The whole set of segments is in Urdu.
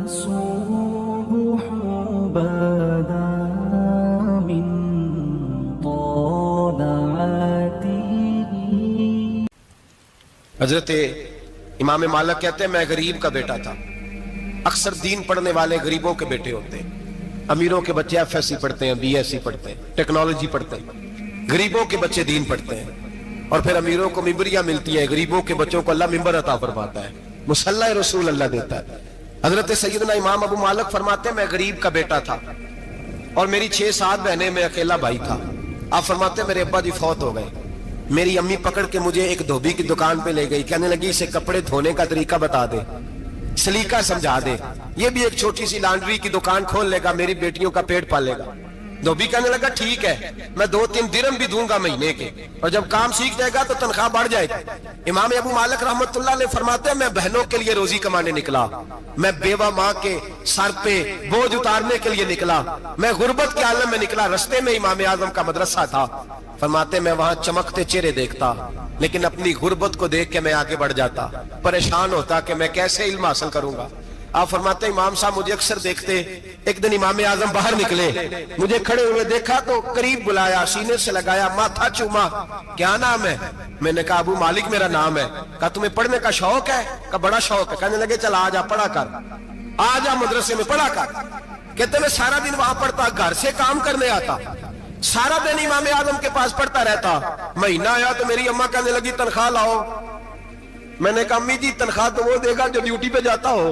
الصبح بدا من طلعته. حضرت امام مالک کہتے ہیں میں غریب کا بیٹا تھا. اکثر دین پڑھنے والے غریبوں کے بیٹے ہوتے ہیں. امیروں کے بچے ایف ایس سی پڑھتے ہیں, بی ایس سی پڑھتے ہیں, ٹیکنالوجی پڑھتے ہیں. غریبوں کے بچے دین پڑھتے ہیں اور پھر امیروں کو ممبریاں ملتی ہیں. غریبوں کے بچوں کو اللہ ممبر عطا فرماتا ہے, مصلی رسول اللہ دیتا ہے. حضرت سیدنا امام ابو مالک فرماتے ہیں میں غریب کا بیٹا تھا اور میری 6-7 بہنیں, میں اکیلا بھائی تھا. آپ فرماتے ہیں میرے ابا جی فوت ہو گئے. میری امی پکڑ کے مجھے ایک دھوبی کی دکان پہ لے گئی, کہنے لگی اسے کپڑے دھونے کا طریقہ بتا دے, سلیقہ سمجھا دے, یہ بھی ایک چھوٹی سی لانڈری کی دکان کھول لے گا, میری بیٹیوں کا پیٹ پالے گا. دھوبی کہنے لگا ٹھیک ہے, میں 2-3 درہم بھی دوں گا مہینے کے, اور جب کام سیکھ جائے گا تو تنخواہ بڑھ جائے گی. امام ابو مالک رحمت اللہ علیہ فرماتے ہیں میں بہنوں کے لیے روزی کمانے نکلا, میں بیوہ ماں کے سر پہ بوجھ اتارنے کے لیے نکلا, میں غربت کے عالم میں نکلا. رستے میں امام اعظم کا مدرسہ تھا. فرماتے میں وہاں چمکتے چہرے دیکھتا, لیکن اپنی غربت کو دیکھ کے میں آگے بڑھ جاتا, پریشان ہوتا کہ میں کیسے علم حاصل کروں گا. آپ فرماتے ہیں امام صاحب مجھے اکثر دیکھتے. ایک دن امام اعظم باہر نکلے, مجھے کھڑے ہوئے دیکھا تو قریب بلایا, سینے سے لگایا, ماتھا چوما. کیا نام ہے؟ میں نے کہا ابو مالک میرا نام ہے. کہا تمہیں پڑھنے کا شوق ہے؟ کہا بڑا شوق ہے. کہنے لگے چل آجا پڑھا کر, آجا مدرسے میں پڑھا کر. کہتے میں سارا دن وہاں پڑھتا, گھر سے کام کرنے آتا, سارا دن امام اعظم کے پاس پڑھتا رہتا. مہینہ آیا تو میری اماں کہنے لگی تنخواہ لاؤ. میں نے کہا امی جی تنخواہ تو وہ دے گا جو ڈیوٹی پہ جاتا ہو,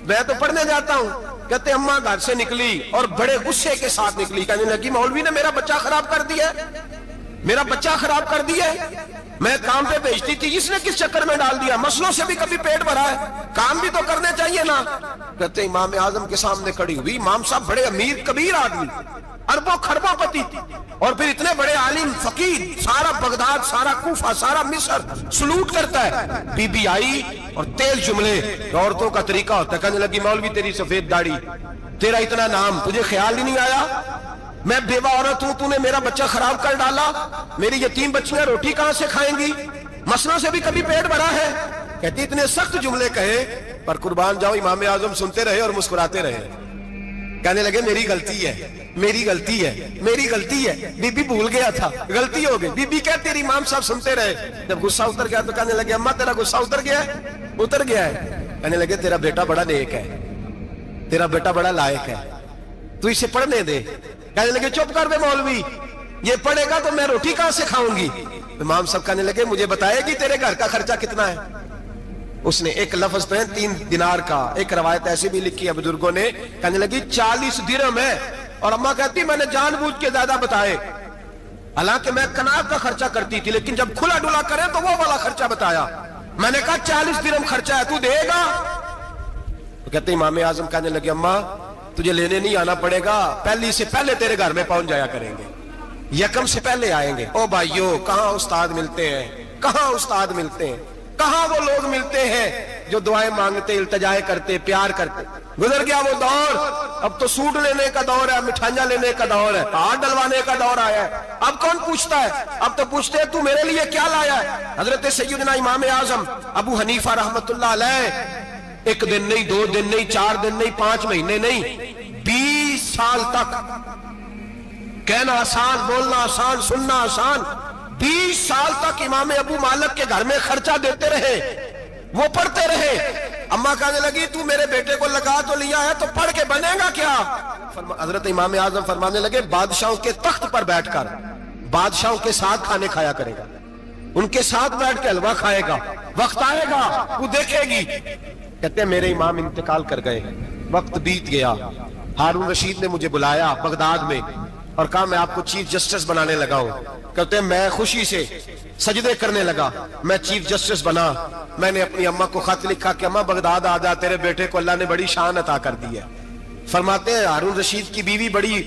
میں تو پڑھنے جاتا ہوں. کہتے اماں گھر سے نکلی اور بڑے غصے کے ساتھ نکلی, کہنے لگی مولوی نے میرا بچہ خراب کر دیا, میرا بچہ خراب کر دیا. میں کام پہ بھیجتی تھی, اس نے کس چکر میں ڈال دیا, مسلوں سے بھی کبھی پیٹ بھرا ہے, کام بھی تو کرنے چاہیے نا. کہتے امام اعظم کے سامنے کھڑی ہوئی. امام صاحب بڑے امیر کبیر آدمی, اربوں خربوں پتی, اور پھر اتنے بڑے عالم فقیر, سارا بغداد, سارا کوفہ, سارا مصر سلوٹ کرتا ہے. بی بی آئی اور تیل جملے, عورتوں کا طریقہ ہوتا ہے. کہنے لگی مولوی تیری سفید داڑھی, تیرا اتنا نام, تجھے خیال ہی نہیں آیا میں بیوہ عورت ہوں, تو نے میرا بچہ خراب کر ڈالا, میری یتیم بچیاں روٹی کہاں سے کھائیں گی, مسلوں سے بھی کبھی پیٹ بھرا ہے. کہتی اتنے سخت جملے کہے پر قربان جاؤ امام اعظم سنتے رہے اور مسکراتے رہے. کہنے لگے میری غلطی ہے, میری غلطی ہے, میری غلطی ہے, بی بی بھول گیا تھا, غلطی ہو گئی. بی بی کہتے تیری امام صاحب سنتے رہے. جب غصہ اتر گیا تو کہنے لگے اماں تیرا غصہ اتر گیا ہے؟ اتر گیا ہے. کہنے لگے تیرا بیٹا بڑا نیک ہے, تیرا بیٹا بڑا لائق ہے, تو اسے پڑھنے دے. کہنے لگے چپ کر دے مولوی, یہ پڑھے گا تو میں روٹی کہاں سے کھاؤں گی. امام صاحب کہنے لگے مجھے بتائے گی تیرے گھر کا خرچہ کتنا ہے. اس نے ایک لفظ پہ 3 دینار کا, ایک روایت ایسی بھی لکھی ہے بزرگوں نے, کہنے لگی 40 درہم ہے. اور اماں کہتی میں نے جان بوجھ کے زیادہ بتائے, حالانکہ میں کناب کا خرچہ کرتی تھی, لیکن جب کھلا ڈلا کرے تو وہ والا خرچہ بتایا. میں نے کہا 40 درہم خرچہ ہے, تو دے گا؟ تو کہتے امام اعظم کہنے لگے اماں تجھے لینے نہیں آنا پڑے گا, پہلی سے پہلے تیرے گھر میں پہنچ جایا کریں گے, یکم سے پہلے آئیں گے. او بھائیو کہاں استاد ملتے ہیں, کہاں استاد ملتے ہیں, کہاں وہ لوگ ملتے ہیں جو دعائیں مانگتے, التجائے کرتے, پیار کرتے. گزر گیا وہ دور, اب تو سوٹ لینے کا دور ہے, مٹھائیاں لینے کا دور ہے, ہاتھ ڈلوانے کا دور آیا ہے. اب کون پوچھتا ہے, اب تو پوچھتے ہیں تو میرے لیے کیا لایا ہے. حضرت سیدنا امام اعظم ابو حنیفہ رحمت اللہ علیہ 1 دن نہیں, 2 دن نہیں, 4 دن نہیں, 5 مہینے نہیں, 20 سال تک, کہنا آسان, بولنا آسان, سننا آسان, 20 سال تک امام ابو مالک کے گھر میں خرچہ دیتے رہے, وہ پڑھتے رہے. اماں کہنے لگی تو میرے بیٹے کو لگا تو لیا ہے تو پڑھ کے بنے گا کیا. حضرت امام اعظم فرمانے لگے بادشاہوں کے تخت پر بیٹھ کر بادشاہوں کے ساتھ کھانے کھایا کرے گا, ان کے ساتھ بیٹھ کے حلوہ کھائے گا, وقت آئے گا وہ دیکھے گی. کہتے ہیں میرے امام انتقال کر گئے, وقت بیت گیا. ہارون رشید نے مجھے بلایا بغداد میں اور کہا میں آپ کو چیف جسٹس بنانے لگا ہوں. کہتے ہیں میں خوشی سے سجدے کرنے لگا, میں چیف جسٹس بنا. میں نے اپنی اماں کو خط لکھا کہ اماں بغداد آ جا, تیرے بیٹے کو اللہ نے بڑی شان عطا کر دی ہے. فرماتے ہیں ہارون رشید کی بیوی بڑی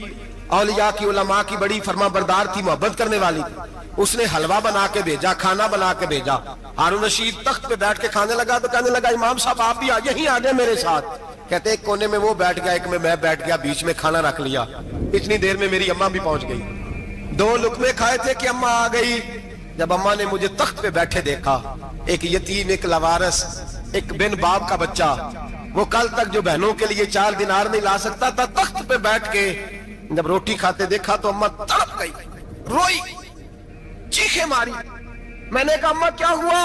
اولیاء کی, علماء کی بڑی فرما بردار تھی, محبت کرنے والی تھی. اس نے حلوہ بنا کے بھیجا, کھانا بنا کے بھیجا. ہارون رشید تخت پہ بیٹھ کے کھانے لگا تو کہنے لگا امام صاحب آپ بھی یہیں آ جائیں میرے ساتھ. کہتے ایک کونے میں وہ بیٹھ گیا, ایک میں بیٹھ گیا, بیچ میں کھانا رکھ لیا. اتنی دیر میں میری اماں بھی پہنچ گئی. 2 لقمے کھائے تھے کہ اماں آ گئی. جب اماں نے مجھے تخت پہ بیٹھے دیکھا, ایک یتیم, ایک لوارث, ایک بن باپ کا بچہ, وہ کل تک جو بہنوں کے لیے 4 دینار نہیں لا سکتا تھا، تخت پہ بیٹھ کے جب روٹی کھاتے دیکھا تو اماں تڑپ گئی، روئی، چیخیں ماری۔ میں نے کہا اماں کیا ہوا؟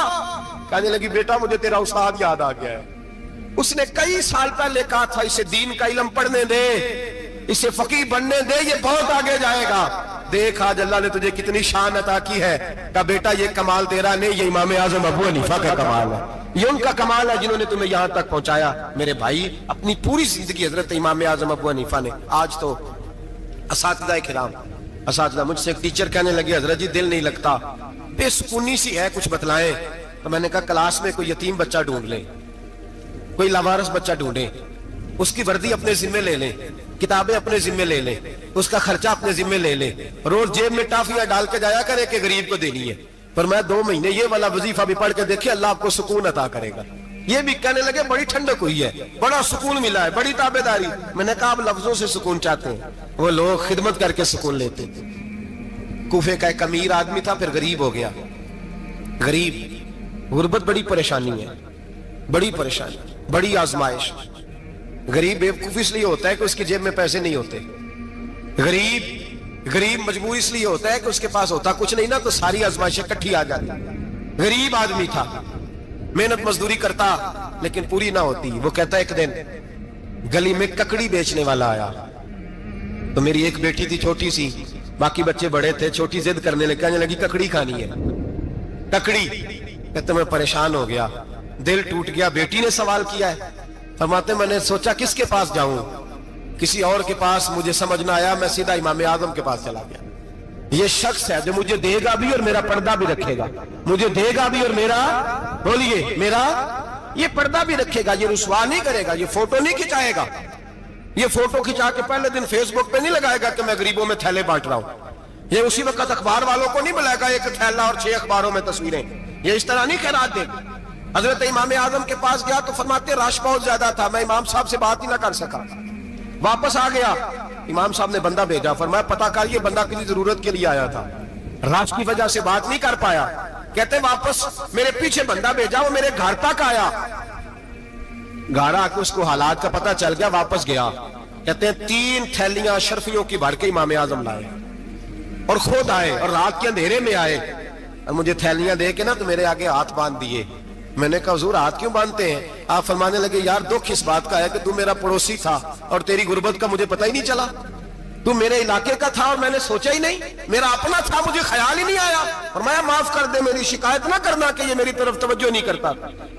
کہنے لگی بیٹا مجھے تیرا استاد یاد آ گیا ہے، اس نے کئی سال پہلے کہا تھا اسے دین کا علم پڑھنے دے، اسے فقیہ بننے دے، یہ بہت آگے جائے گا۔ دیکھ آج اللہ نے تجھے کتنی شان عطا کی ہے۔ کہا بیٹا یہ کمال تیرا نہیں، یہ امام اعظم ابو حنیفہ کا کمال ہے، یہ ان کا کمال ہے جنہوں نے تمہیں یہاں تک پہنچایا۔ میرے بھائی اپنی پوری زندگی حضرت امام اعظم ابو حنیفہ نے۔ آج تو اساتذہ کرام، اساتذہ مجھ سے ایک ٹیچر کہنے لگے حضرت جی دل نہیں لگتا، بے سکونی سی ہے، کچھ بتلائیں۔ تو میں نے کہا کلاس میں کوئی یتیم بچہ ڈھونڈ لیں، کوئی لاوارث بچہ ڈھونڈیں، اس کی وردی اپنے ذمہ لے لیں، کتابیں اپنے ذمہ لے لیں، اس کا خرچہ اپنے ذمہ لے لیں، روز جیب میں ٹافیاں ڈال کے جایا کرے کہ غریب کو دینی ہے۔ پر میں 2 مہینے یہ والا وظیفہ بھی پڑھ کے دیکھے، اللہ آپ کو سکون عطا کرے گا۔ یہ بھی کہنے لگے بڑی ٹھنڈک ہوئی ہے، بڑا سکون ملا ہے، بڑی تابعداری۔ میں نے کہا آپ لفظوں سے سکون چاہتے ہیں، وہ لوگ خدمت کر کے سکون لیتے تھے۔ کوفے کا ایک امیر آدمی تھا، پھر غریب ہو گیا۔ غریب، غربت بڑی پریشانی ہے، بڑی پریشانی، بڑی آزمائش۔ غریب بیوقوف اس لیے ہوتا ہے کہ اس کی جیب میں پیسے نہیں ہوتے۔ غریب مجبور اس لیے ہوتا ہے کہ اس کے پاس ہوتا کچھ نہیں نا، تو ساری آزمائشیں کٹھی آ جاتی۔ غریب آدمی تھا، محنت مزدوری کرتا لیکن پوری نہ ہوتی۔ وہ کہتا ایک دن گلی میں ککڑی بیچنے والا آیا، تو میری ایک بیٹی تھی چھوٹی سی، باقی بچے بڑے تھے، چھوٹی ضد کرنے لگی، کہنے لگی ککڑی کھانی ہے، ککڑی۔ کہتے میں پریشان ہو گیا، دل ٹوٹ گیا، بیٹی نے سوال کیا ہے۔ فرماتے میں نے سوچا کس کے پاس جاؤں، کسی اور کے پاس مجھے سمجھ نہ آیا، میں سیدھا امام اعظم کے پاس چلا گیا۔ یہ شخص ہے جو مجھے دے گا بھی اور میرا پردہ بھی رکھے گا، مجھے دے گا بھی اور میرا، بولیے، میرا یہ پردہ بھی رکھے گا، یہ رسوا نہیں کرے گا، یہ فوٹو نہیں کھچائے گا، یہ فوٹو کھچا کے پہلے دن فیس بک پہ نہیں لگائے گا کہ میں غریبوں میں تھیلے بانٹ رہا ہوں، یہ اسی وقت اخبار والوں کو نہیں بلائے گا ایک تھیلا اور 6 اخباروں میں تصویریں، یہ اس طرح نہیں خیرات دے گا۔ حضرت امام اعظم کے پاس گیا تو فرماتے رش بہت زیادہ تھا، میں امام صاحب سے بات ہی نہ کر سکا، واپس آ گیا۔ امام صاحب نے بندہ بھیجا، فرمایا پتہ کر یہ بندہ کسی ضرورت کے لیے آیا تھا، رش کی وجہ سے بات نہیں کر پایا۔ کہتے واپس میرے پیچھے بندہ بھیجا، وہ میرے گھر تک آیا، گھر آ کے اس کو حالات کا پتہ چل گیا، واپس گیا۔ کہتے ہیں 3 تھیلیاں اشرفیوں کی بھر کے امام اعظم لائے اور خود آئے اور رات کے اندھیرے میں آئے اور مجھے تھیلیاں دے کے نا تو میرے آگے ہاتھ باندھ دیے۔ میں نے کہا حضور ہاتھ کیوں باندھتے ہیں؟ آپ فرمانے لگے یار دکھ اس بات کا ہے کہ تو میرا پڑوسی تھا اور تیری غربت کا مجھے پتہ ہی نہیں چلا، تو میرے علاقے کا تھا اور میں نے سوچا ہی نہیں، میرا اپنا تھا مجھے خیال ہی نہیں آیا۔ فرمایا معاف کر دے، میری شکایت نہ کرنا کہ یہ میری طرف توجہ نہیں کرتا۔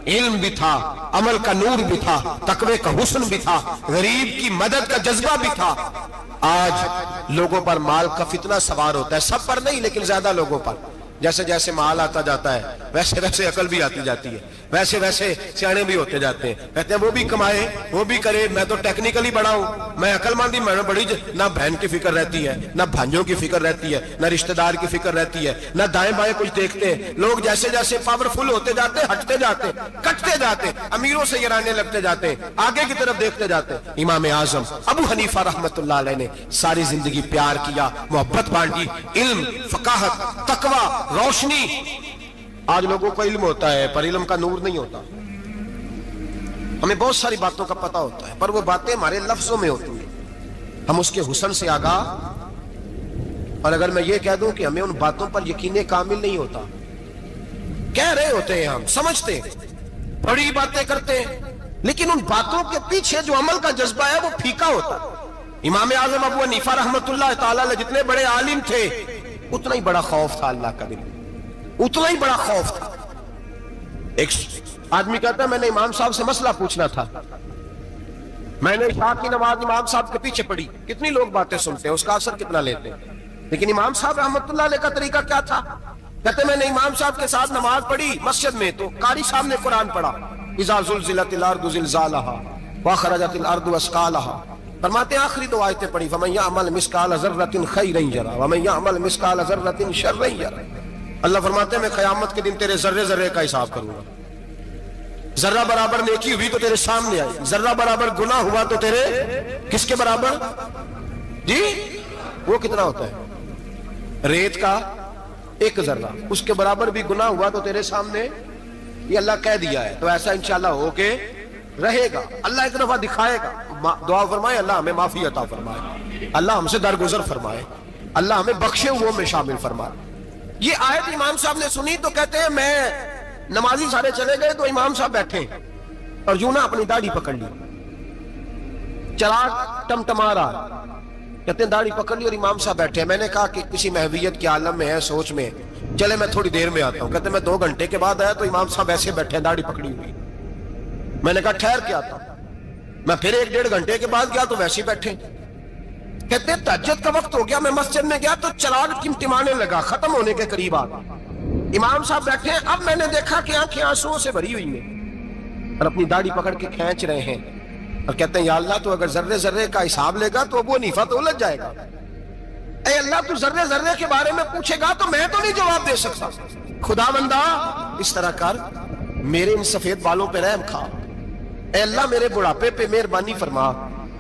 علم بھی تھا، عمل کا نور بھی تھا، تقوی کا حسن بھی تھا، غریب کی مدد کا جذبہ بھی تھا۔ آج لوگوں پر مال کا فتنہ سوار ہوتا ہے، سب پر نہیں لیکن زیادہ لوگوں پر۔ جیسے جیسے مال آتا جاتا ہے ویسے ویسے عقل بھی آتی جاتی ہے، ویسے ویسے سیانے بھی ہوتے جاتے ہیں۔ کہتے ہیں وہ بھی کمائے وہ بھی کرے، میں تو ٹیکنیکلی بڑا ہوں، میں عقل مندی، میں بڑی نہ بہن کی فکر رہتی ہے، نہ بھانجوں کی فکر رہتی ہے، نہ رشتہ دار کی فکر رہتی ہے، نہ دائیں بائیں کچھ دیکھتے ہیں۔ لوگ جیسے جیسے پاورفل ہوتے جاتے ہٹتے جاتے، کٹتے جاتے، امیروں سے گرانے لگتے جاتے، آگے کی طرف دیکھتے جاتے۔ امام اعظم ابو حنیفہ رحمت اللہ علیہ نے ساری زندگی پیار کیا، محبت بانٹی، علم، فقاہت، تقوی، روشنی۔ آج لوگوں کو علم ہوتا ہے پر علم کا نور نہیں ہوتا، ہمیں بہت ساری باتوں کا پتہ ہوتا ہے پر وہ باتیں ہمارے لفظوں میں ہوتی ہیں، ہم اس کے حسن سے آگاہ۔ اور اگر میں یہ کہہ دوں کہ ہمیں ان باتوں پر یقین کامل نہیں ہوتا، کہہ رہے ہوتے ہیں، ہم سمجھتے ہیں، بڑی باتیں کرتے ہیں، لیکن ان باتوں کے پیچھے جو عمل کا جذبہ ہے وہ پھیکا ہوتا ہے۔ امام اعظم ابو حنیفہ رحمت اللہ تعالی علیہ جتنے بڑے عالم تھے اتنا ہی بڑا خوف تھا اللہ کا دل، اتنا ہی بڑا خوف تھا۔ ایک آدمی کہتا ہے میں نے امام صاحب سے مسئلہ پوچھنا تھا، میں نے عشاء کی نماز امام صاحب کے پیچھے پڑھی، کتنی لوگ باتیں سنتے ہیں، اس کا اثر کتنا لیتے ہیں، لیکن امام صاحب رحمت اللہ علیہ کا طریقہ کیا تھا؟ کہتے میں نے امام صاحب کے ساتھ نماز پڑھی مسجد میں، تو قاری صاحب نے قرآن پڑھا، اذا زلزلت الارض زلزالها واخرجت الارض اثقالها، فرماتے ہیں آخری 2 آیتیں پڑھی، فمن یعمل مثقال ذرۃ خیرا یرہ ومن یعمل مثقال ذرۃ شرا یرہ۔ اللہ فرماتے ہیں میں قیامت کے دن تیرے ذرے ذرے کا حساب کروں گا، ذرہ برابر نیکی ہوئی تو تیرے سامنے آئی، ذرہ برابر گناہ ہوا تو تیرے کس کے برابر؟ جی وہ کتنا ہوتا ہے؟ ریت کا 1 ذرہ، اس کے برابر بھی گناہ ہوا تو تیرے سامنے، یہ اللہ کہہ دیا ہے، تو ایسا انشاءاللہ ہو کے رہے گا, اللہ ایک دفعہ دکھائے گا. دعا فرمائے اللہ ہمیں معافی عطا فرمائے, اللہ ہم سے درگزر فرمائے, اللہ ہمیں بخشے ہوئے میں شامل فرمائے. یہ آیت امام صاحب نے سنی تو کہتے ہیں میں نمازی سارے چلے گئے تو امام صاحب بیٹھے اور یوں نہ اپنی داڑھی پکڑ لی, چراغ ٹمٹما رہا, کہتے ہیں داڑھی پکڑ لی اور امام صاحب بیٹھے. میں نے کہا کہ کسی محویت کے عالم میں ہے, سوچ میں, چلے میں تھوڑی دیر میں آتا ہوں. کہتے ہیں میں 2 گھنٹے کے بعد آیا تو امام صاحب ایسے بیٹھے داڑھی پکڑی ہوئی. میں نے کہا ٹھہر کے آتا ہوں. میں پھر 1-1.5 گھنٹے کے بعد گیا تو ویسے بیٹھے. کہتے ہیں تہجد کا وقت ہو گیا, میں مسجد میں گیا تو چراغ ٹمٹمانے لگا, ختم ہونے کے قریب آ گیا. امام صاحب بیٹھے ہیں, اب میں نے دیکھا کہ آنکھیں آنسوؤں سے بھری ہوئی ہیں اور اپنی داڑھی پکڑ کے کھینچ رہے ہیں اور کہتے ہیں یا اللہ تو اگر ذرے ذرے کا حساب لے گا تو ابو حنیفہ تو الجھ جائے گا. اے اللہ تو ذرے ذرے کے بارے میں پوچھے گا تو میں تو نہیں جواب دے سکتا. خدا بندہ اس طرح کر, میرے ان سفید بالوں پہ رحم کھا. اے اللہ میرے بڑھاپے پہ مہربانی فرما,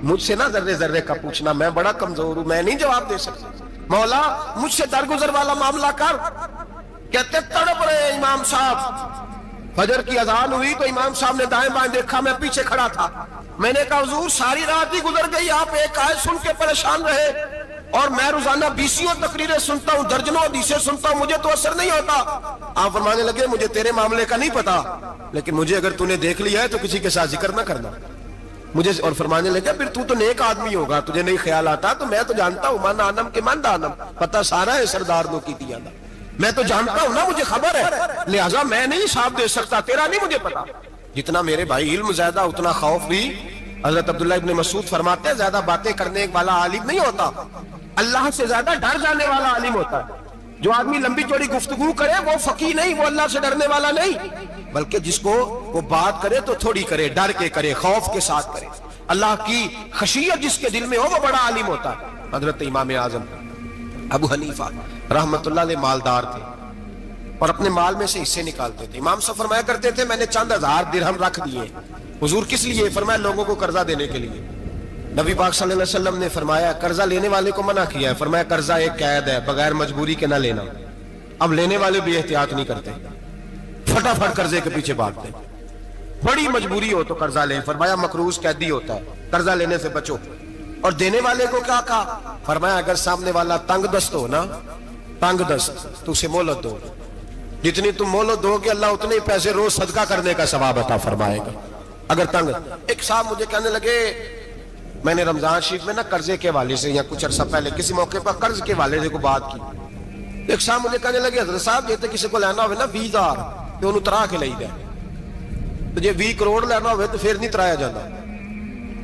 مجھ سے نہ ذرے ذرے کا پوچھنا, میں بڑا کمزور ہوں, میں نہیں جواب دے سکتا. مولا مجھ سے درگزر والا معاملہ کر. کہتے تڑپ رہے امام صاحب. فجر کی اذان ہوئی تو امام صاحب نے دائیں بائیں دیکھا, میں پیچھے کھڑا تھا. میں نے کہا حضور ساری رات ہی گزر گئی, آپ ایک آیت سن کے پریشان رہے اور میں روزانہ 20 تقریریں سنتا ہوں, درجنوں حدیثیں سنتا ہوں, مجھے تو اثر نہیں ہوتا. آپ فرمانے لگے مجھے تیرے معاملے کا نہیں پتا, لیکن مجھے اگر تو نے دیکھ لیا ہے تو کسی کے ساتھ ذکر نہ کرنا مجھے. اور فرمانے لگے پھر تو نیک آدمی ہوگا, تجھے نہیں خیال آتا. تو میں تو جانتا ہوں من آنم کے من دانم, پتہ سارا ہے سردار نو کی دیا نا, میں تو جانتا ہوں نا, مجھے خبر ہے, لہٰذا میں نہیں حساب دے سکتا, تیرا نہیں مجھے پتا. جتنا میرے بھائی علم زیادہ اتنا خوف بھی. حضرت عبداللہ ابن مسعود فرماتے ہیں زیادہ باتیں کرنے والا عالم نہیں ہوتا, اللہ سے زیادہ ڈر جانے والا عالم ہوتا ہے. جو آدمی لمبی چوڑی گفتگو کرے وہ فقیہ نہیں, وہ اللہ سے ڈرنے والا نہیں, بلکہ جس کو وہ بات کرے تو تھوڑی کرے, ڈر کے کرے, خوف کے ساتھ کرے. اللہ کی خشیت جس کے دل میں ہو وہ بڑا عالم ہوتا ہے. حضرت امام اعظم ابو حنیفہ رحمت اللہ علیہ مالدار تھے اور اپنے مال میں سے حصے نکالتے تھے. امام صاحب فرمایا کرتے تھے میں نے چند 1000 درہم رکھ دیے. حضور کس لیے؟ فرمایا لوگوں کو قرضہ دینے کے لیے. نبی پاک صلی اللہ علیہ وسلم نے فرمایا قرضہ لینے والے کو منع کیا ہے, فرمایا قرضہ ایک قید ہے, بغیر مجبوری کے نہ لینا. اب لینے والے بھی احتیاط نہیں کرتے, فٹافٹ قرضے کے پیچھے بھاگتے. بڑی مجبوری ہو تو قرضہ لیں, فرمایا مقروض قیدی ہوتا ہے, قرضہ لینے سے بچو. اور دینے والے کو کیا کہا؟ فرمایا اگر سامنے والا تنگ دست ہو نا, تنگ دست, تو اسے مہلت دو. جتنی تم مہلت دو گے اللہ اتنے پیسے روز صدقہ کرنے کا ثواب عطا فرمائے گا. اگر تنگ. ایک صاحب مجھے کہنے لگے, میں نے رمضان شریف میں نا قرضے کے حوالے سے یا کچھ عرصہ پہلے کسی موقع پر قرض کے حوالے سے کو بات کی. ایک صاحب مجھے کہنے لگے حضرت صاحب یہ تو کسی کو لینا ہوئے نا 20,000 تو انہوں ترا کے لئی دے, تو جی 20 کروڑ لینا ہوئے تو پھر نہیں ترایا جانا.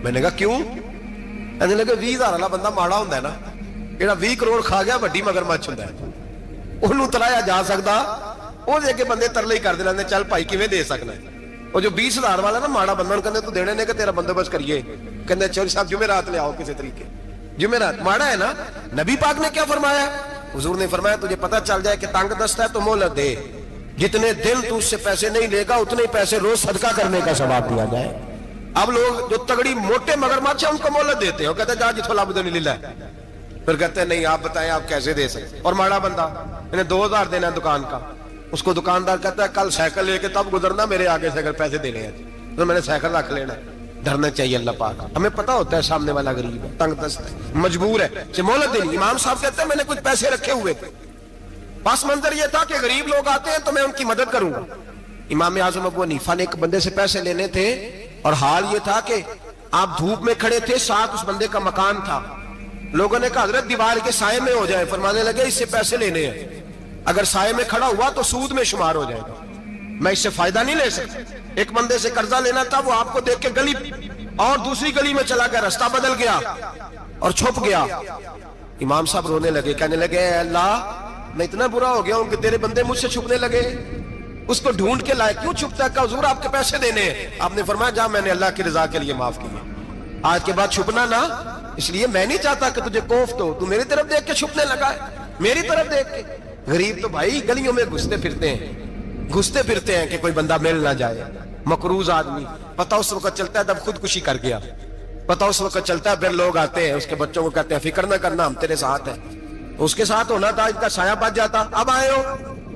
میں نے کہا کیوں؟ کہنے لگے 20,000 والا بندہ ماڑا ہوتا ہے نا, جہاں 20 کروڑ کھا گیا وڈی مگرمچھ ہوتا ہے, انہوں ترایا جا سکتا, وہ دے کے بندے ترلے ہی کر دے, چل بھائی کیویں دے سکنا ہے. وہ جو 20,000 والا نا ماڑا بندہ کہنے تو دینے نے کہ تیرا بندوبست کریے, کہنے چوری صاحب جمعرات لے آؤ کسی طریقے. جمعرات ماڑا ہے نا. نبی پاک نے کیا فرمایا؟ حضور نے فرمایا تجھے پتہ چل جائے کہ تنگ دست ہے تو مہلت دے, جتنے دن تو اس سے پیسے نہیں لے گا اتنے پیسے روز صدقہ کرنے کا ثواب دیا جائے. اب لوگ جو تگڑی موٹے مگرمچھ ہیں ان کو مہلت دیتے ہیں, وہ کہتے ہیں جا جتھو لب دے نہیں لے, پھر کہتے ہیں نہیں آپ بتائیں آپ کیسے دے سکتے. اور ماڑا بندہ انہیں 2,000 دینا ہے دکان کا, اس کو دکاندار کہتا ہے کل سائیکل لے کے تب گزرنا, میرے آگے سے اگر پیسے دینے ہیں تو میں نے سائیکل رکھ لینا. ڈرنا چاہیے اللہ پاک, ہمیں پتہ ہوتا ہے سامنے والا غریب ہے, تنگ دست ہے, مجبور ہے, مہلت دینی. امام صاحب کہتے ہیں میں نے کچھ پیسے رکھے ہوئے تھے, پس منظر یہ تھا کہ غریب لوگ آتے ہیں تو میں ان کی مدد کروں گا. امام اعظم ابو حنیفہ نے ایک بندے سے پیسے لینے تھے اور حال یہ تھا کہ آپ دھوپ میں کھڑے تھے, ساتھ اس بندے کا مکان تھا. لوگوں نے کہا حضرت دیوار کے سائے میں ہو جائے. فرمانے لگے اس سے پیسے لینے ہیں, اگر سائے میں کھڑا ہوا تو سود میں شمار ہو جائے گا, میں اس سے فائدہ نہیں لے سکتا. ایک بندے سے قرضہ لینا تھا, وہ آپ کو دیکھ کے گلی اور دوسری گلی میں چلا گیا, رستہ بدل گیا اور چھپ گیا. امام صاحب رونے لگے, کہنے لگے اے اللہ میں اتنا برا ہو گیا ہوں کہ تیرے بندے مجھ سے چھپنے لگے, اس کو ڈھونڈ کے لائے, کیوں چھپتا ہے؟ کہ حضور آپ کے پیسے دینے ہیں. آپ نے فرمایا جا میں نے اللہ کی رضا کے لیے معاف کیے, آج کے بعد چھپنا نہ, اس لیے میں نہیں چاہتا کہ تجھے کوفت ہو, تو میری طرف دیکھ کے چھپنے لگا ہے, میری طرف دیکھ کے. غریب تو بھائی گلیوں میں گھستے پھرتے ہیں کہ کوئی بندہ مل نہ جائے. مقروض آدمی پتہ اس وقت چلتا ہے جب خودکشی کر گیا, پتہ اس وقت چلتا ہے پھر لوگ آتے ہیں اس کے بچوں کو کہتے ہیں فکر نہ کرنا ہم تیرے ساتھ ہیں, اس کے ساتھ ہونا تھا, ان کا سایہ بچ جاتا. اب آئے ہو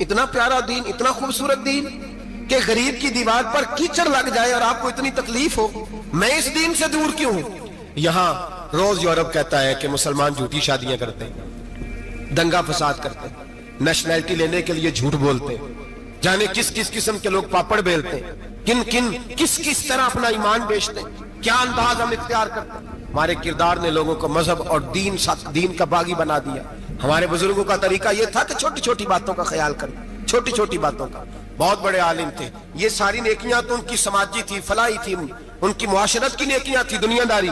اتنا پیارا دین, اتنا خوبصورت دین کہ غریب کی دیوار پر کیچڑ لگ جائے اور آپ کو اتنی تکلیف ہو, میں اس دین سے دور کیوں ہوں. یہاں روز یورپ کہتا ہے کہ مسلمان جھوٹی شادیاں کرتے ہیں, دنگا فساد کرتے ہیں, نیشنلٹی لینے کے لیے جھوٹ بولتے ہیں, جانے کس کس قسم کے لوگ پاپڑ بیلتے ہیں, کس کس طرح اپنا ایمان بیچتے ہیں, کیا انداز ہم اختیار کرتے ہیں. ہمارے کردار نے لوگوں کو مذہب اور دین کا باغی بنا دیا. ہمارے بزرگوں کا طریقہ یہ تھا کہ چھوٹی چھوٹی باتوں کا خیال کریں, چھوٹی چھوٹی باتوں کا. بہت بڑے عالم تھے, یہ ساری نیکیاں تو ان کی سماجی تھی, فلاحی تھی, ان کی معاشرت کی نیکیاں تھی, دنیا داری,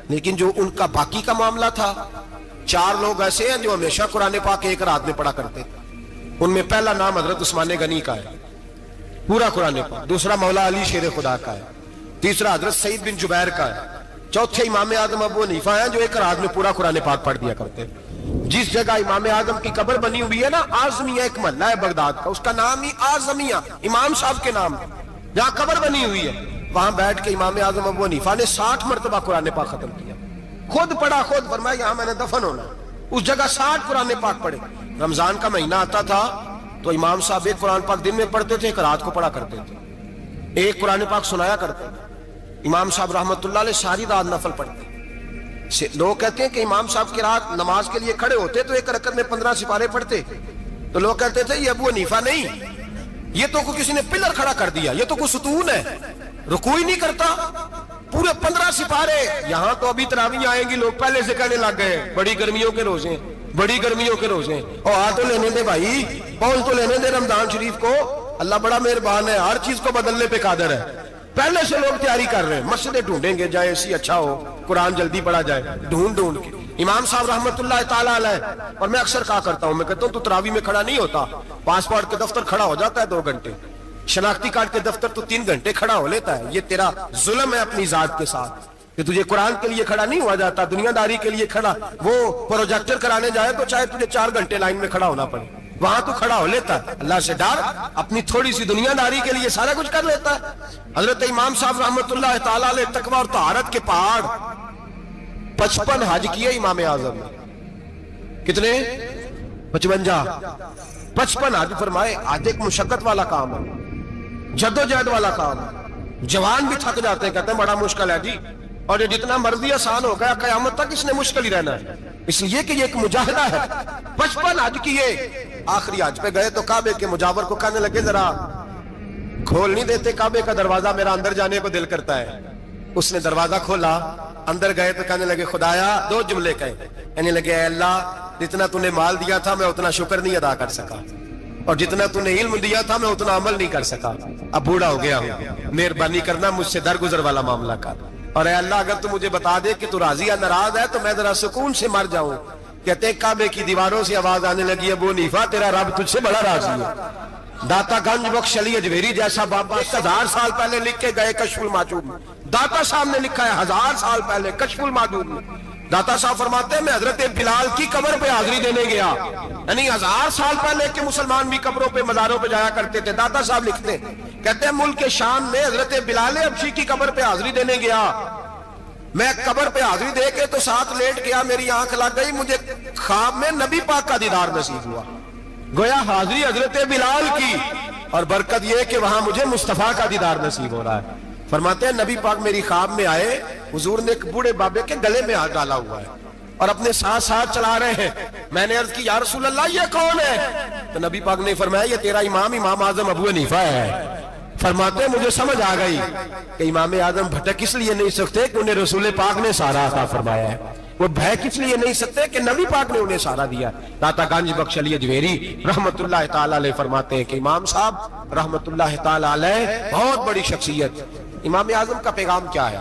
لیکن جو ان کا باقی کا معاملہ تھا, 4 لوگ ایسے ہیں جو ہمیشہ قرآن پاک ایک رات میں پڑھا کرتے تھے. ان میں پہلا نام حضرت عثمان غنی کا ہے, پورا قرآن پاک. دوسرا مولا علی شیر خدا کا ہے. تیسرا حضرت سعید بن جبیر کا ہے. چوتھے امام اعظم ابو حنیفہ ہیں جو ایک رات میں پورا قرآن پاک پڑھ دیا کرتے ہیں. جس جگہ امام اعظم کی قبر بنی ہوئی ہے نا, اعظمیہ ایک محلہ ہے بغداد کا, اس کا نام ہی اعظمیہ, امام صاحب کے نام ہے. جہاں قبر بنی ہوئی ہے وہاں بیٹھ کے امام اعظم ابو حنیفہ نے 60 مرتبہ قرآن پاک ختم کیا, خود پڑھا, خود فرمایا یہاں میں نے دفن ہونا. اس جگہ 60 قرآن پاک پڑھے. رمضان کا مہینہ آتا تھا تو امام صاحب ایک قرآن پاک دن میں پڑھتے تھے, ایک رات کو پڑھا کرتے تھے, ایک قرآن پاک سنایا کرتے تھے. امام صاحب رحمت اللہ علیہ ساری رات نفل پڑھتے. لوگ کہتے ہیں کہ امام صاحب کی رات نماز کے لیے کھڑے ہوتے تو ایک رکعت میں 15 سپارے پڑھتے, تو لوگ کہتے تھے یہ ابو حنیفہ نہیں, یہ تو کسی نے پلر کھڑا کر دیا, یہ تو کوئی ستون ہے, رکوع ہی نہیں کرتا, پورے 15 سپارے. یہاں تو ابھی تراویح آئیں گی, لوگ پہلے سے کہنے لگ گئے بڑی گرمیوں کے روزے ہیں, بڑی گرمیوں کے روزے ہیں. اور آ تو لینے دے بھائی, پہنچ تو لینے دے رمضان شریف کو. اللہ بڑا مہربان ہے, ہر چیز کو بدلنے پہ قادر ہے. پہلے سے لوگ تیاری کر رہے ہیں, مسجدیں ڈھونڈیں گے جائے ایسی اچھا ہو, قرآن جلدی پڑھا جائے, ڈھونڈ کے. امام صاحب رحمت اللہ تعالیٰ علیہ, اور میں اکثر کہا کرتا ہوں, میں کہتا ہوں تو تراویح میں کھڑا نہیں ہوتا, پاسپورٹ کے دفتر کھڑا ہو جاتا ہے 2 گھنٹے, شناختی کارڈ کے دفتر تو 3 گھنٹے کھڑا ہو لیتا ہے. یہ تیرا ظلم ہے اپنی ذات کے ساتھ کہ تجھے قرآن کے لیے کھڑا نہیں ہوا جاتا, دنیا داری کے لیے کھڑا. وہ پروجیکٹر کرانے جائے تو چاہے تجھے 4 گھنٹے لائن میں کھڑا ہونا پڑے, وہاں تو کھڑا ہو لیتا ہے. اللہ سے ڈر, اپنی تھوڑی سی دنیا داری کے لیے سارا کچھ کر لیتا ہے. حضرت امام صاحب رحمت اللہ تعالیٰ علیہ تقویٰ اور طہارت کے پہاڑ 55 حج کیے امام اعظم نے. کتنے؟ 55 حج فرمائے. حج ایک مشقت والا کام ہے, جدوجہد والا کام ہے. جوان بھی تھک جاتے ہیں, کہتے ہیں بڑا مشکل ہے جی, اور یہ جتنا مرضی آسان ہو گیا قیامت تک اس نے مشکل ہی رہنا ہے, اس لیے کہ یہ ایک مجاہدہ ہے. 55 حج کیے. آخری حج پہ گئے تو کعبے کے مجاور کو کہنے لگے ذرا کھول نہیں دیتے کعبے کا دروازہ, میرا اندر جانے کو دل کرتا ہے. اس نے دروازہ کھولا, اندر گئے تو کہنے لگے خدایا, 2 جملے کہے, کہنے لگے اے اللہ جتنا تو نے مال دیا تھا میں اتنا شکر نہیں ادا کر سکا, اور جتنا تو نے علم دیا تھا میں اتنا عمل نہیں کر سکا, اب بوڑھا ہو گیا ہوں, مہربانی کرنا مجھ سے درگزر والا معاملہ کر, اور اے اللہ اگر تو مجھے بتا دے کہ تو راضی یا ناراض ہے تو میں ذرا سکون سے مر جاؤں. کہتے ہیں کعبے کی دیواروں سے آواز آنے لگی, ابو حنیفہ تیرا رب تجھ سے بڑا راضی ہے. داتا گنج بخش علی اجویری جیسا بابا 1000 سال پہلے لکھ کے گئے کشف المعجوب میں, داتا صاحب نے لکھا ہے 1000 سال پہلے کشف المعجوب میں. داتا صاحب فرماتے ہیں میں حضرت بلال کی قبر پہ حاضری دینے گیا, یعنی 1000 سال پہلے کے مسلمان بھی قبروں پہ مزاروں پہ جایا کرتے تھے. داتا صاحب لکھتے ہیں, کہتے ہیں ملک شام میں حضرت بلال حبشی کی قبر پہ حاضری دینے گیا, میں قبر پہ حاضری دے کے تو ساتھ لیٹ گیا, میری آنکھ لگ گئی, مجھے خواب میں نبی پاک کا دیدار نصیب ہوا. گویا حاضری حضرت بلال کی, اور برکت یہ کہ وہاں مجھے مصطفیٰ کا دیدار نصیب ہو رہا ہے. فرماتے ہیں نبی پاک میری خواب میں آئے, حضور نے ایک بوڑھے بابے کے گلے میں ہاتھ ڈالا ہوا ہے اور اپنے ساتھ چلا رہے ہیں. میں نے عرض کی یا رسول اللہ یہ کون ہے؟ تو نبی پاک نے فرمایا یہ تیرا امام اعظم ابو حنیفہ ہے. فرماتے ہیں مجھے سمجھ آ گئی کہ امام اعظم بھٹک اس لیے نہیں سکتے کہ انہیں رسول پاک نے سارا عطا فرمایا ہے, وہ بھٹک اس لیے نہیں سکتے کہ نبی پاک نے انہیں سارا دیا. داتا گنج بخش علی اجویری رحمت اللہ تعالی علیہ فرماتے ہیں کہ امام صاحب رحمت اللہ تعالی علیہ بہت بڑی شخصیت. امام اعظم کا پیغام کیا ہے؟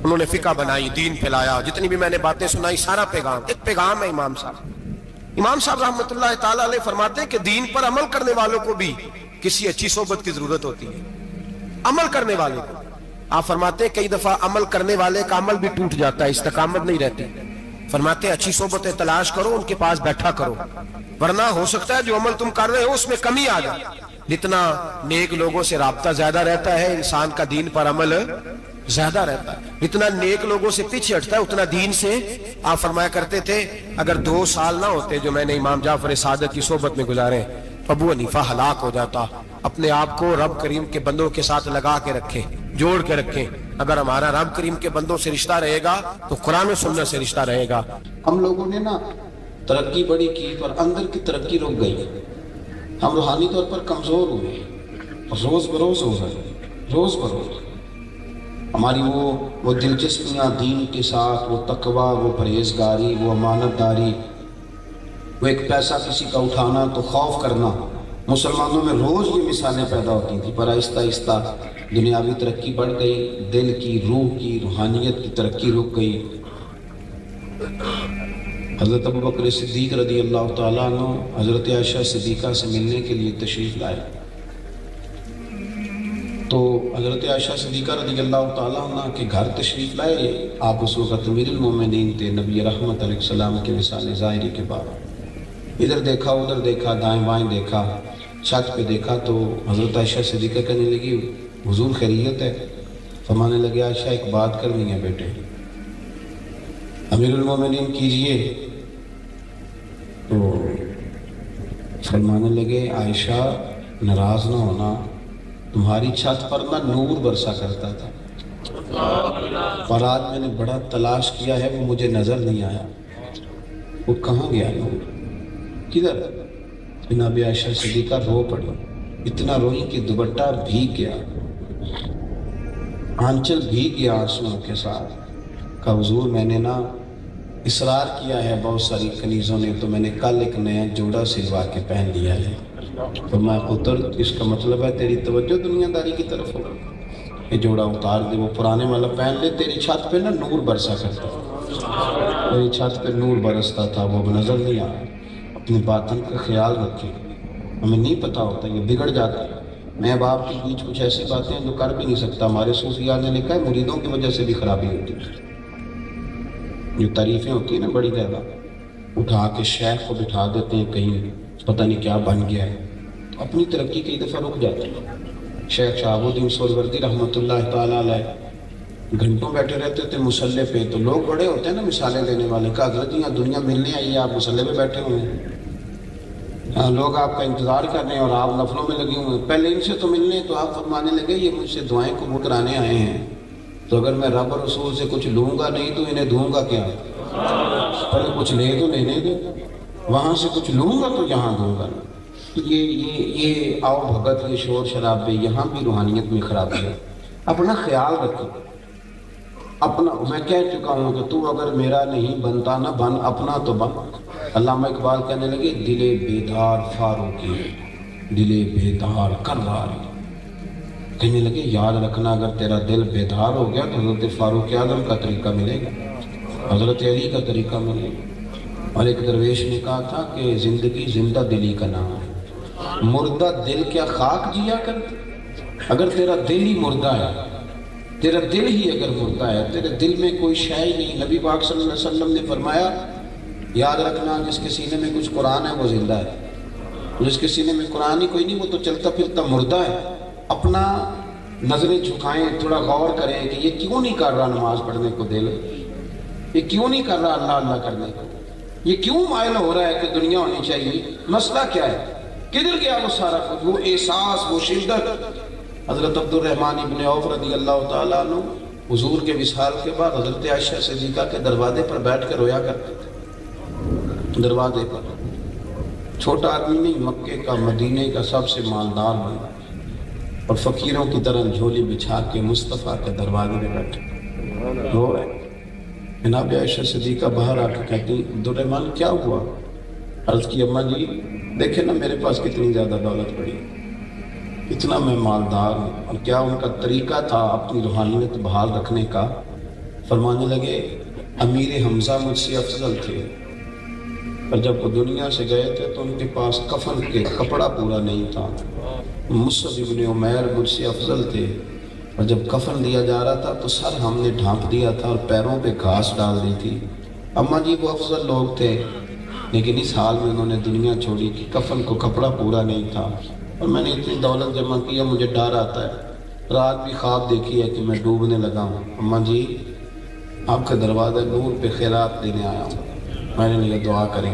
انہوں نے فقہ بنائی, دین پھیلایا, جتنی بھی میں نے باتیں سنائی سارا پیغام ایک پیغام ہے امام صاحب. امام صاحب رحمت اللہ تعالی علیہ فرماتے ہیں کہ دین پر عمل کرنے والوں کو بھی کسی اچھی صحبت کی ضرورت ہوتی ہے. عمل کرنے والے کو آپ فرماتے ہیں کئی دفعہ عمل کرنے والے کا عمل بھی ٹوٹ جاتا ہے, استقامت نہیں رہتی. فرماتے ہیں اچھی صحبتیں تلاش کرو, ان کے پاس بیٹھا کرو, ورنہ ہو سکتا ہے جو عمل تم کر رہے ہو اس میں کمی آ جائے. جتنا نیک لوگوں سے رابطہ زیادہ رہتا ہے انسان کا دین پر عمل زیادہ رہتا ہے. جتنا نیک لوگوں سے پیچھے ہٹتا ہے اتنا دین سے. آپ فرمایا کرتے تھے اگر 2 سال نہ ہوتے جو میں نے امام جعفر صادق کی صحبت میں گزارے ابو حنیفہ ہلاک ہو جاتا. اپنے آپ کو رب کریم کے بندوں کے ساتھ لگا کے رکھیں, جوڑ کے رکھیں. اگر ہمارا رب کریم کے بندوں سے رشتہ رہے گا تو قرآن و سنت سے رشتہ رہے گا. ہم لوگوں نے نا ترقی بڑی کی پر اندر کی ترقی رک گئی. ہم روحانی طور پر کمزور ہوئے, روز بروز ہو گئے, روز بروز. ہماری وہ دلچسپیاں دین کے ساتھ, وہ تقوی, وہ پرہیزگاری, وہ امانت داری, وہ ایک پیسہ کسی کا اٹھانا تو خوف کرنا, مسلمانوں میں روز یہ مثالیں پیدا ہوتی تھیں. پر آہستہ آہستہ دنیاوی ترقی بڑھ گئی, دل کی, روح کی, روحانیت کی ترقی رک گئی. حضرت ابوبکر صدیق رضی اللہ تعالیٰ عنہ حضرت عائشہ صدیقہ سے ملنے کے لیے تشریف لائے. تو حضرت عائشہ صدیقہ رضی اللہ تعالیٰ عنہ کے گھر تشریف لائے. آپ اس وقت امیر المومنین تھے, نبی رحمت علیہ السلام کے وصال ظاہری کے بعد. ادھر دیکھا, ادھر دیکھا, دائیں بائیں دیکھا, چھت پہ دیکھا تو حضرت عائشہ صدیقہ کہنے لگی حضور خیریت ہے؟ فرمانے لگے عائشہ ایک بات کرنی ہے بیٹے. امیر المومنین کیجئے. تو فرمانے لگے عائشہ ناراض نہ ہونا, تمہاری چھت پر نہ نور برسا کرتا تھا, اور آج میں نے بڑا تلاش کیا ہے وہ مجھے نظر نہیں آیا. وہ کہاں گیا نور, کدھر؟ جناب عائشہ صدیقہ رو پڑی. اتنا روئی کہ دوپٹہ بھیگ گیا, آنچل بھیگ گیا آنسوؤں کے ساتھ. کہا حضور میں نے نا اصرار کیا ہے بہت ساری کنیزوں نے, تو میں نے کل ایک نیا جوڑا سلوا کے پہن لیا ہے. تو میں پتر اس کا مطلب ہے تیری توجہ دنیا داری کی طرف ہو, یہ جوڑا اتار دے, وہ پرانے والا پہن لے. تیری چھت پہ نا نور برسا کرتا تھا, تیری چھت پہ نور برستا تھا, وہ نظر نہیں آ رہا. اپنے باطن کا خیال رکھیں, ہمیں نہیں پتہ ہوتا, یہ بگڑ جاتا ہے. میں باپ کے بیچ کچھ ایسی باتیں جو کر بھی نہیں سکتا. ہمارے صوفیاء نے لکھا ہے مریدوں کی وجہ سے بھی خرابی ہوتی ہے. جو تعریفیں ہوتی ہیں نا بڑی زیادہ, اٹھا کے شیخ کو بٹھا دیتے ہیں کہیں, پتہ نہیں کیا بن گیا ہے, اپنی ترقی کئی دفعہ رک جاتی ہے. شیخ شہاب الدین سہروردی رحمۃ اللہ تعالیٰ علیہ گھنٹوں بیٹھے رہتے تھے مسلح پہ. تو لوگ بڑے ہوتے ہیں نا مثالیں دینے والے, کہ حضرت یہاں دنیا ملنے آئی ہے, آپ مسلح پہ بیٹھے ہوئے ہیں, لوگ آپ کا انتظار کر رہے ہیں اور آپ نفلوں میں لگے ہوئے ہیں. پہلے ان سے تو ملنے, تو آپ فرمانے لگے یہ مجھ سے دعائیں قبول کرانے آئے ہیں, تو اگر میں رب اور رسول سے کچھ لوں گا نہیں تو انہیں دوں گا کیا؟ پہلے کچھ لے تو لینے دے, وہاں سے کچھ لوں گا تو یہاں دوں گا. یہ آؤ بھگت, یہ شور شرابے, یہاں بھی روحانیت میں خرابی ہے. اپنا خیال رکھو. اپنا, میں کہہ چکا ہوں کہ تو اگر میرا نہیں بنتا نہ بن, اپنا تو بن. علامہ اقبال کہنے لگے دل بیدار فاروقی, دل بیدار کراری. کہنے لگے یاد رکھنا اگر تیرا دل بیدار ہو گیا تو حضرت فاروق اعظم کا طریقہ ملے گا, حضرت علی کا طریقہ ملے گا. اور ایک درویش نے کہا تھا کہ زندگی زندہ دلی کا نام ہے, مردہ دل کیا خاک جیا کرتے. اگر تیرا دل ہی مردہ ہے, تیرا دل ہی اگر مردہ ہے, تیرے دل میں کوئی شے ہی نہیں. نبی پاک صلی اللہ علیہ وسلم نے فرمایا یاد رکھنا جس کے سینے میں کچھ قرآن ہے وہ زندہ ہے, جس کے سینے میں قرآن ہی کوئی نہیں وہ تو چلتا پھرتا مردہ ہے. اپنا نظریں جھکائیں, تھوڑا غور کریں کہ یہ کیوں نہیں کر رہا نماز پڑھنے کو دل, یہ کیوں نہیں کر رہا اللہ اللہ کرنے کو, یہ کیوں مائل ہو رہا ہے کہ دنیا ہونی چاہیے. مسئلہ کیا ہے, کدھر گیا وہ سارا کچھ, وہ احساس, وہ شدت. حضرت عبد الرحمن ابن عوف رضی اللہ تعالیٰ عنہ حضور کے وصال کے بعد حضرت عائشہ صدیقہ کے دروازے پر بیٹھ کر رویا کرتے تھے. دروازے پر, چھوٹا آدمی نہیں, مکے کا مدینے کا سب سے مالدار بنا, اور فقیروں کی طرح جھولی بچھا کے مصطفیٰ کے دروازے میں بیٹھے رو رہے. جناب عائشہ صدیقہ باہر آ کے کہتی عبد الرحمن کیا ہوا؟ عرض کی اماں جی دیکھیں نا میرے پاس کتنی زیادہ دولت پڑی, اتنا میں مالدار ہوں. اور کیا ان کا طریقہ تھا اپنی روحانیت بحال رکھنے کا. فرمانے لگے امیر حمزہ مجھ سے افضل تھے, پر جب وہ دنیا سے گئے تھے تو ان کے پاس کفن کے کپڑا پورا نہیں تھا. مصعب ابن عمیر مجھ سے افضل تھے, اور جب کفن دیا جا رہا تھا تو سر ہم نے ڈھانپ دیا تھا اور پیروں پہ گھاس ڈال دی تھی. اماں جی وہ افضل لوگ تھے, لیکن اس حال میں انہوں نے دنیا چھوڑی کہ کفن کو کپڑا پورا نہیں تھا. اور میں نے اتنی دولت جمع کیا, مجھے ڈر آتا ہے. رات بھی خواب دیکھی ہے کہ میں ڈوبنے لگا ہوں. اماں جی آپ کا دروازہ نور پہ خیرات دینے آیا ہوں, میں نے لیا دعا کریں.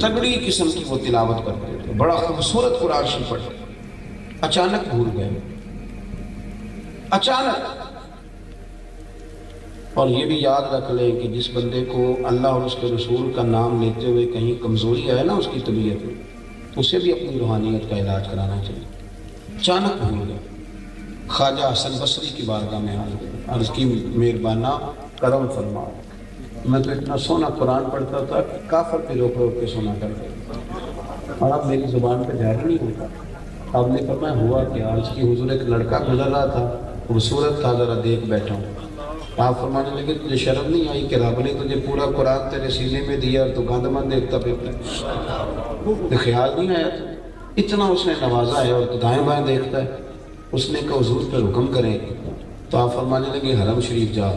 تگڑی قسم کی وہ تلاوت کرتے تھے، بڑا خوبصورت قرآن شریف پڑھتے، اچانک بھول گئے، اچانک۔ اور یہ بھی یاد رکھ لیں کہ جس بندے کو اللہ اور اس کے رسول کا نام لیتے ہوئے کہیں کمزوری آئے نا اس کی طبیعت میں، اسے بھی اپنی روحانیت کا علاج کرانا چاہیے۔ اچانک بھول گئے، خواجہ حسن بصری کی بارگاہ میں حاضر ہوئے، عرض کی مہربانہ کرم فرماؤ، میں تو اتنا سونا قرآن پڑھتا تھا کہ کافر پہ روک روک کے سونا کرتا، اور اب میری زبان پہ جاری نہیں ہوتا۔ اب نے فرمایا ہوا کہ آج کی حضور ایک لڑکا گزر رہا تھا، خوبصورت تھا، ذرا دیکھ بیٹھا ہوں۔ آپ فرمانے لگے تجھے شرم نہیں آئی کہ رب نے تجھے پورا قرآن تیرے سینے میں دیا اور تو گند من دیکھتا پھرتا؟ خیال نہیں آیا تھا؟ اتنا اس نے نوازا ہے اور تو دائیں بائیں دیکھتا ہے۔ اس نے کہا حضور پہ حکم کریں، تو آپ فرمانے لگے حرم شریف جا،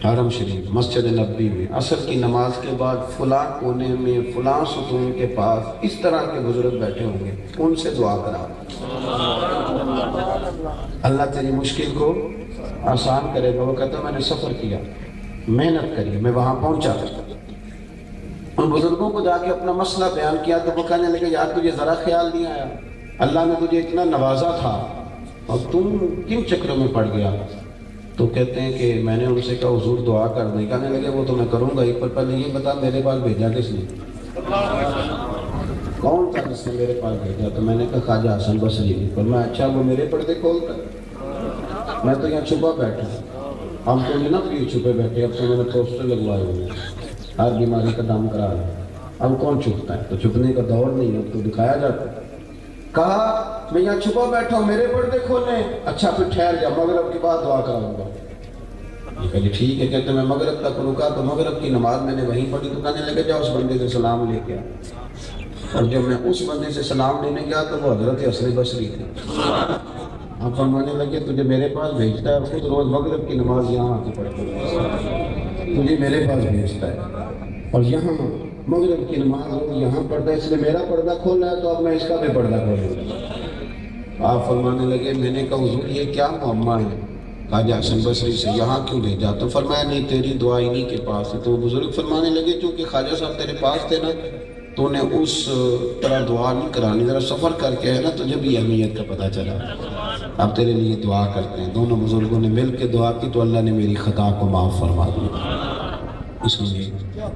حرم شریف مسجد نبوی میں عصر کی نماز کے بعد فلاں کونے میں فلاں ستون کے پاس اس طرح کے بزرگ بیٹھے ہوں گے، ان سے دعا کرا، اللہ تیری مشکل کو آسان کرے گا۔ وہ کہتا میں نے سفر کیا، محنت کری، میں وہاں پہنچا، ان بزرگوں کو جا کے اپنا مسئلہ بیان کیا تو وہ کہنے لگے یار تجھے ذرا خیال نہیں آیا، اللہ نے تجھے اتنا نوازا تھا اور تم کن چکروں میں پڑ گیا؟ تو کہتے ہیں کہ میں نے ان سے کہا حضور دعا کر دیں، کہنے لگے وہ تو میں کروں گا ہی، پر پہلے یہ بتا میرے پاس بھیجا کس نے؟ کون تھا جس نے میرے پاس بھیجا؟ تو میں نے کہا خواجہ حسن بصری نے۔ پر میں اچھا وہ میرے پردے کھول کر، میں تو یہاں چھپا بیٹھا، ہم تو نہیں نا پیو چھپے بیٹھے، اب تو میں نے پوسٹر لگوائے ہوئے ہیں، ہر بیماری کا دام کرا ہے، اب کون چھپتا ہے؟ تو چھپنے کا دور نہیں ہے، اب تو دکھایا جاتا ہے۔ کہا میں یہاں چھپا بیٹھا ہوں، میرے پردے کھولیں، اچھا پھر ٹھہر جا، مغرب کے بعد دعا کراؤں گا۔ یہ کہا جی ٹھیک ہے، کہتے میں مغرب تک رکا تو مغرب کی نماز میں نے وہیں پڑھی، تو کہنے لگے جاؤ اس بندے سے سلام لے کے آ۔ اور جب میں اس بندے سے سلام لینے گیا تو وہ حضرت حسن بصری تھے۔ آپ فرمانے لگے تجھے میرے پاس بھیجتا ہے، خود روز مغرب کی نماز یہاں آ کے پڑھتا ہے، تجھے میرے پاس بھیجتا ہے، اور یہاں مغرب کی نماز روز یہاں پڑھتا ہے، اس لیے میرا پردہ کھولنا ہے تو اب میں اس کا بھی پردہ کھولوں گا۔ آپ فرمانے لگے میں نے کہا حضور یہ کیا معمہ ہے خواجہ حسن بصری سے، یہاں کیوں بھیجا؟ تو فرمایا نہیں تیری دعا انہیں کے پاس ہے۔ تو وہ بزرگ فرمانے لگے چونکہ خواجہ صاحب تیرے پاس تھے نا تو انہیں اس طرح دعا نہیں کرانی، ذرا سفر کر کے ہے نا تجھے بھی اہمیت کا پتہ چلا، اب تیرے لیے دعا کرتے ہیں۔ دونوں بزرگوں نے مل کے دعا کی تو اللہ نے میری خطا کو معاف فرما دیا۔ اس لیے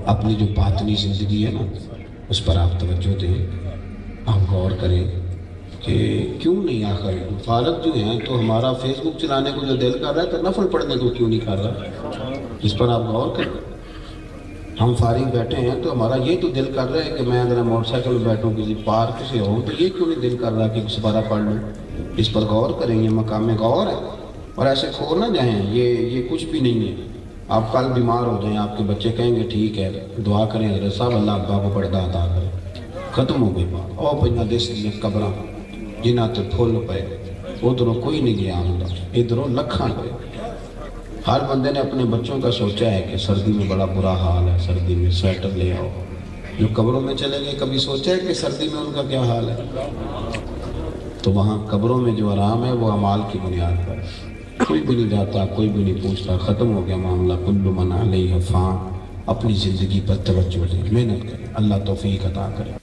اپنی جو باطنی زندگی ہے نا اس پر آپ توجہ دیں، آپ غور کریں کہ کیوں نہیں آخر فارغ جو ہیں تو ہمارا فیس بک چلانے کو جو دل کر رہا ہے تو نفل پڑھنے کو کیوں نہیں کر رہا؟ اس پر آپ غور کریں۔ ہم فارغ بیٹھے ہیں تو ہمارا یہ تو دل کر رہا ہے کہ میں اگر موٹر سائیکل میں بیٹھوں کسی پارک سے ہوں تو یہ کیوں نہیں دل کر رہا کہ سپارہ پڑھ لوں؟ اس پر غور کریں، یہ مقام غور ہے، اور ایسے کھو نہ جائیں، یہ کچھ بھی نہیں ہے۔ آپ کل بیمار ہو جائیں، آپ کے بچے کہیں گے ٹھیک ہے دعا کریں حضرت صاحب اللہ ابا کو پردہ عطا کرے، ختم ہو گئی بات۔ او پہ دیس دیا قبراں جنہ تے پھول پے، ادھروں کوئی نہیں گیا آمدہ، ادھروں لکھاں پہ۔ ہر بندے نے اپنے بچوں کا سوچا ہے کہ سردی میں بڑا برا حال ہے، سردی میں سویٹر لے آؤ۔ جو قبروں میں چلے گئے کبھی سوچا ہے کہ سردی میں ان کا کیا حال ہے؟ تو وہاں قبروں میں جو آرام ہے وہ اعمال کی بنیاد پر، کوئی بھی نہیں جاتا، کوئی بھی نہیں پوچھتا، ختم ہو گیا معاملہ۔ کل من علیہ فان، اپنی زندگی پر توجہ دیں، محنت کریں، اللہ توفیق عطا کرے۔